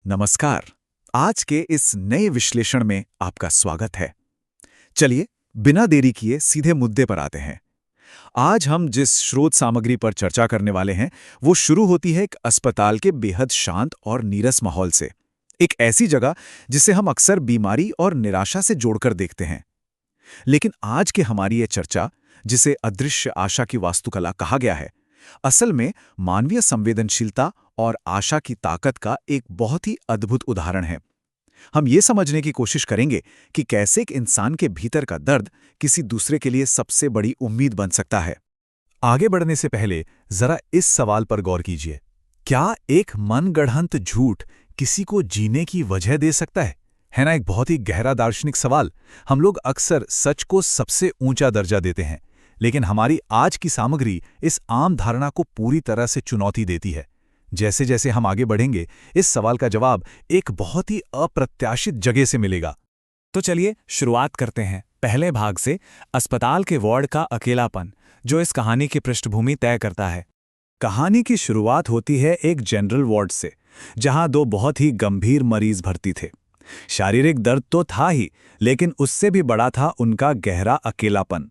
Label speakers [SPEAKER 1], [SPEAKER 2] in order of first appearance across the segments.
[SPEAKER 1] नमस्कार। आज के इस नए विश्लेषण में आपका स्वागत है। चलिए, बिना देरी किए सीधे मुद्दे पर आते हैं। आज हम जिस स्रोत सामग्री पर चर्चा करने वाले हैं, वो शुरू होती है एक अस्पताल के बेहद शांत और नीरस माहौल से। एक ऐसी जगह जिसे हम अक्सर बीमारी और निराशा से जोड़कर देखते हैं। लेकिन आज की हमारी ये चर्चा, जिसे अदृश्य आशा की वास्तुकला कहा गया है, असल में मानवीय संवेदनशीलता और आशा की ताकत का एक बहुत ही अद्भुत उदाहरण है। हम ये समझने की कोशिश करेंगे कि कैसे एक इंसान के भीतर का दर्द किसी दूसरे के लिए सबसे बड़ी उम्मीद बन सकता है।
[SPEAKER 2] आगे बढ़ने से पहले जरा इस सवाल पर गौर कीजिए। क्या एक मनगढ़ंत झूठ किसी को जीने की वजह दे सकता है? है ना, एक बहुत ही गहरा दार्शनिक सवाल। हम लोग अक्सर सच को सबसे ऊंचा दर्जा देते हैं, लेकिन हमारी आज की सामग्री इस आम धारणा को पूरी तरह से चुनौती देती है। जैसे जैसे हम आगे बढ़ेंगे, इस सवाल का जवाब एक बहुत ही अप्रत्याशित जगह से मिलेगा।
[SPEAKER 3] तो चलिए शुरुआत करते हैं पहले भाग से, अस्पताल के वार्ड का अकेलापन, जो इस कहानी की पृष्ठभूमि तय करता है। कहानी की शुरुआत होती है एक जनरल वार्ड से, जहां दो बहुत ही गंभीर मरीज भर्ती थे। शारीरिक दर्द तो था ही, लेकिन उससे भी बड़ा था उनका गहरा अकेलापन।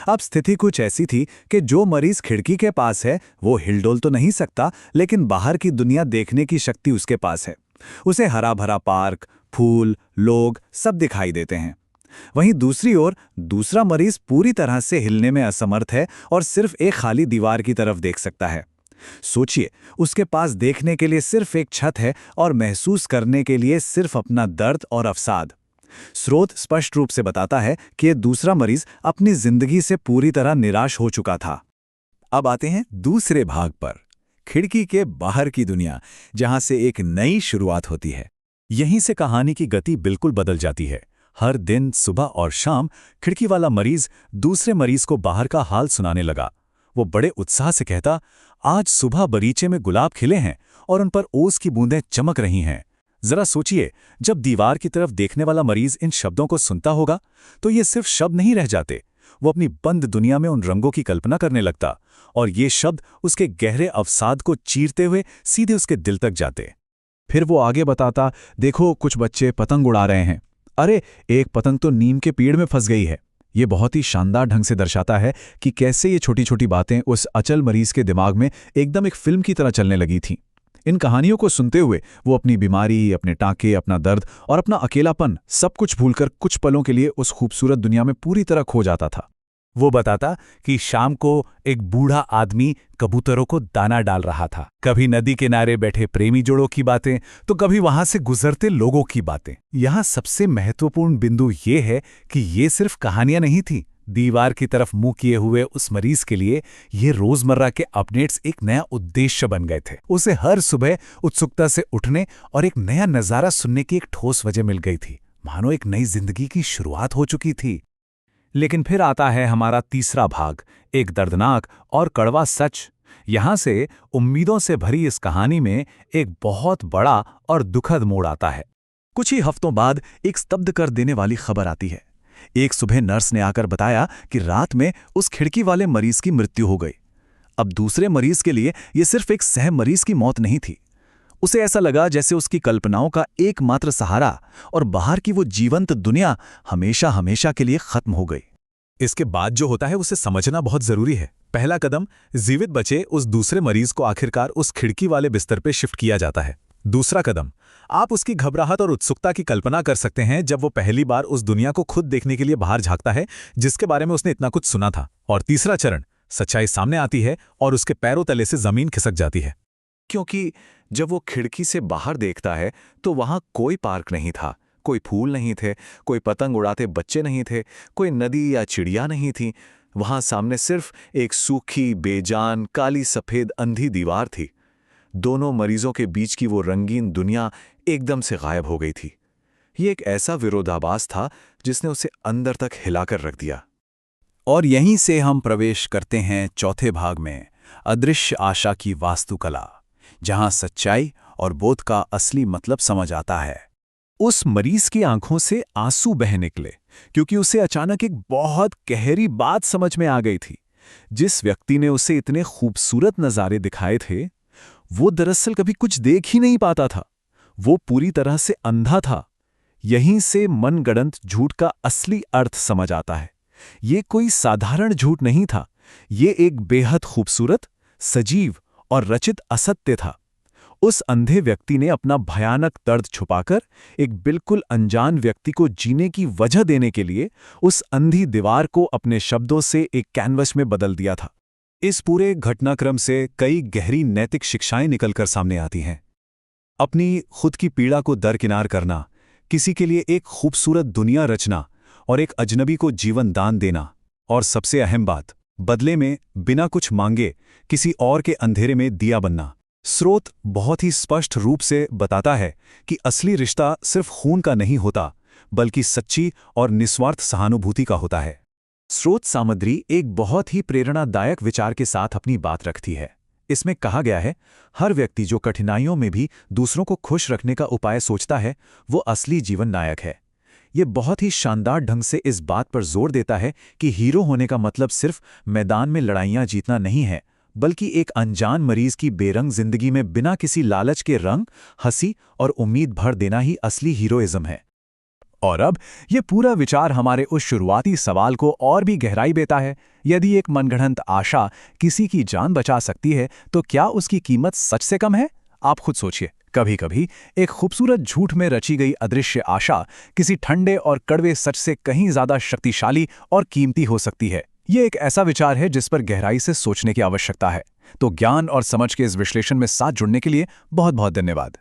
[SPEAKER 3] अब स्थिति कुछ ऐसी थी कि जो मरीज खिड़की के पास है, वो हिलडोल तो नहीं सकता, लेकिन बाहर की दुनिया देखने की शक्ति उसके पास है। उसे हरा भरा पार्क, फूल, लोग सब दिखाई देते हैं। वहीं दूसरी ओर दूसरा मरीज पूरी तरह से हिलने में असमर्थ है और सिर्फ एक खाली दीवार की तरफ देख सकता है। सोचिए, उसके पास देखने के लिए सिर्फ एक छत है और महसूस करने के लिए सिर्फ अपना दर्द और अवसाद। स्रोत स्पष्ट रूप से बताता है कि ये दूसरा मरीज अपनी जिंदगी से पूरी तरह निराश हो चुका था।
[SPEAKER 2] अब आते हैं दूसरे भाग पर, खिड़की के बाहर की दुनिया, जहां से एक नई शुरुआत होती है। यहीं से कहानी की गति बिल्कुल बदल जाती है। हर दिन सुबह और शाम खिड़की वाला मरीज दूसरे मरीज को बाहर का हाल सुनाने लगा। वो बड़े उत्साह से कहता, आज सुबह बगीचे में गुलाब खिले हैं और उन पर ओस की बूंदें चमक रही हैं। जरा सोचिए, जब दीवार की तरफ देखने वाला मरीज इन शब्दों को सुनता होगा, तो ये सिर्फ शब्द नहीं रह जाते। वो अपनी बंद दुनिया में उन रंगों की कल्पना करने लगता, और ये शब्द उसके गहरे अवसाद को चीरते हुए सीधे उसके दिल तक जाते। फिर वो आगे बताता, देखो कुछ बच्चे पतंग उड़ा रहे हैं। अरे, एक पतंग तो नीम के पेड़ में फंस गई है। ये बहुत ही शानदार ढंग से दर्शाता है कि कैसे ये छोटी छोटी बातें उस अचल मरीज के दिमाग में एकदम एक फिल्म की तरह चलने लगी थीं। इन कहानियों को सुनते हुए वो अपनी बीमारी, अपने टाँके, अपना दर्द और अपना अकेलापन सब कुछ भूलकर कुछ पलों के लिए उस खूबसूरत दुनिया में पूरी तरह खो जाता था। वो बताता कि शाम को एक बूढ़ा आदमी कबूतरों को दाना डाल रहा था। कभी नदी किनारे बैठे प्रेमी जोड़ों की बातें, तो कभी वहां से गुजरते लोगों की बातें। यहाँ सबसे महत्वपूर्ण बिंदु ये है कि ये सिर्फ कहानियां नहीं थी। दीवार की तरफ मुंह किए हुए उस मरीज के लिए ये रोजमर्रा के अपडेट्स एक नया उद्देश्य बन गए थे। उसे हर सुबह उत्सुकता से उठने और एक नया नजारा सुनने की एक ठोस वजह मिल गई थी, मानो एक नई जिंदगी की शुरुआत हो चुकी थी। लेकिन फिर आता है हमारा तीसरा भाग, एक दर्दनाक और कड़वा सच। यहां से उम्मीदों से भरी इस कहानी में एक बहुत बड़ा और दुखद मोड़ आता है। कुछ ही हफ्तों बाद एक स्तब्ध कर देने वाली खबर आती है। एक सुबह नर्स ने आकर बताया कि रात में उस खिड़की वाले मरीज की मृत्यु हो गई। अब दूसरे मरीज के लिए यह सिर्फ एक सह मरीज की मौत नहीं थी। उसे ऐसा लगा जैसे उसकी कल्पनाओं का एकमात्र सहारा और बाहर की वो जीवंत दुनिया हमेशा हमेशा के लिए खत्म हो गई। इसके बाद जो होता है उसे समझना बहुत जरूरी है। पहला कदम, जीवित बचे उस दूसरे मरीज को आखिरकार उस खिड़की वाले बिस्तर पे शिफ्ट किया जाता है। दूसरा कदम, आप उसकी घबराहट और उत्सुकता की कल्पना कर सकते हैं जब वो पहली बार उस दुनिया को खुद देखने के लिए बाहर झांकता है जिसके बारे में उसने इतना कुछ सुना था। और तीसरा चरण, सच्चाई सामने आती है और उसके पैरों तले से जमीन खिसक जाती है।
[SPEAKER 1] क्योंकि जब वो खिड़की से बाहर देखता है, तो वहां कोई पार्क नहीं था, कोई फूल नहीं थे, कोई पतंग उड़ाते बच्चे नहीं थे, कोई नदी या चिड़िया नहीं थी। वहां सामने सिर्फ एक सूखी, बेजान, काली सफेद अंधी दीवार थी। दोनों मरीजों के बीच की वो रंगीन दुनिया एकदम से गायब हो गई थी। ये एक ऐसा विरोधाभास था जिसने उसे अंदर तक हिलाकर रख दिया।
[SPEAKER 2] और यहीं से हम प्रवेश करते हैं चौथे भाग में, अदृश्य आशा की वास्तुकला, जहां सच्चाई और बोध का असली मतलब समझ आता है। उस मरीज की आंखों से आंसू बह निकले, क्योंकि उसे अचानक एक बहुत गहरी बात समझ में आ गई थी। जिस व्यक्ति ने उसे इतने खूबसूरत नज़ारे दिखाए थे, वो दरअसल कभी कुछ देख ही नहीं पाता था। वो पूरी तरह से अंधा था। यहीं से मनगढ़ंत झूठ का असली अर्थ समझ आता है। ये कोई साधारण झूठ नहीं था, ये एक बेहद खूबसूरत, सजीव और रचित असत्य था। उस अंधे व्यक्ति ने अपना भयानक दर्द छुपाकर एक बिल्कुल अनजान व्यक्ति को जीने की वजह देने के लिए उस अंधी दीवार को अपने शब्दों से एक कैनवस में बदल दिया था। इस पूरे घटनाक्रम से कई गहरी नैतिक शिक्षाएं निकलकर सामने आती हैं। अपनी खुद की पीड़ा को दरकिनार करना, किसी के लिए एक खूबसूरत दुनिया रचना और एक अजनबी को जीवन दान देना, और सबसे अहम बात, बदले में बिना कुछ मांगे किसी और के अंधेरे में दिया बनना। स्रोत बहुत ही स्पष्ट रूप से बताता है कि असली रिश्ता सिर्फ खून का नहीं होता, बल्कि सच्ची और निस्वार्थ सहानुभूति का होता है। स्रोत सामग्री एक बहुत ही प्रेरणादायक विचार के साथ अपनी बात रखती है। इसमें कहा गया है, हर व्यक्ति जो कठिनाइयों में भी दूसरों को खुश रखने का उपाय सोचता है, वो असली जीवन नायक है। ये बहुत ही शानदार ढंग से इस बात पर जोर देता है कि हीरो होने का मतलब सिर्फ मैदान में लड़ाइयाँ जीतना नहीं है, बल्कि एक अनजान मरीज की बेरंग जिंदगी में बिना किसी लालच के रंग, हंसी और उम्मीद भर देना ही असली हीरोइज्म है। और अब ये पूरा विचार हमारे उस शुरुआती सवाल को और भी गहराई देता है। यदि एक मनगढ़ंत आशा किसी की जान बचा सकती है, तो क्या उसकी कीमत सच से कम है? आप खुद सोचिए। कभी कभी एक खूबसूरत झूठ में रची गई अदृश्य आशा किसी ठंडे और कड़वे सच से कहीं ज्यादा शक्तिशाली और कीमती हो सकती है। ये एक ऐसा विचार है जिस पर गहराई से सोचने की आवश्यकता है। तो ज्ञान और समझ के इस विश्लेषण में साथ जुड़ने के लिए बहुत बहुत धन्यवाद।